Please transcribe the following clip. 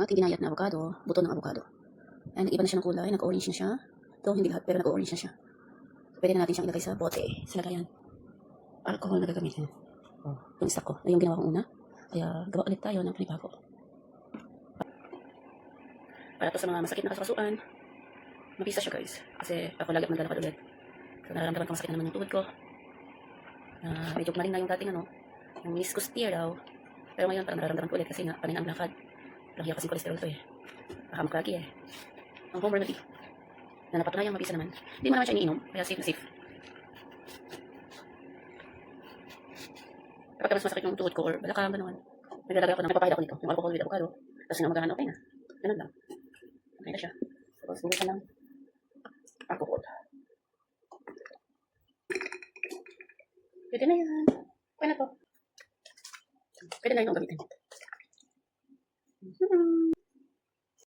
Ang ating ginayat na avocado, buto ng avocado. Ay, nag-iba na siya ng kulay, nag-orange na siya. Ito, hindi lahat, pero nag-orange na siya. Pwede na natin siyang ilagay sa bote, sa lagayan. Alcohol na gagamitin. Oh, yung stock ko, ay yung ginawa kong una. Kaya gawa ulit tayo ng panibago. Para to sa mga masakit na kasukasuan, mapisa siya guys. Kasi ako lagi maglalakad ulit. So nararamdaman ko masakit na naman yung tuhod ko. Medyo kumaling na yung dating yung meniscus tear daw. Pero ngayon parang nararamdaman ko ulit kasi nga kanina ang lakad. Lagi kasi cholesterol to eh. Baka maklagi eh. Ang home remedy na napatunayang mapisa naman. Hindi mo naman siya iniinom, kaya safe na safe. Kapag mas masakit yung tuhod ko or balakang gano'n, naglalagay ako ng napapahid ako nito, yung alcohol with avocado. Tapos sinamagahan, okay na. Ganun lang. Okay na siya. Tapos buhusan lang alcohol. Pwede na yan. Okay na to. Pwede na yung gamitin.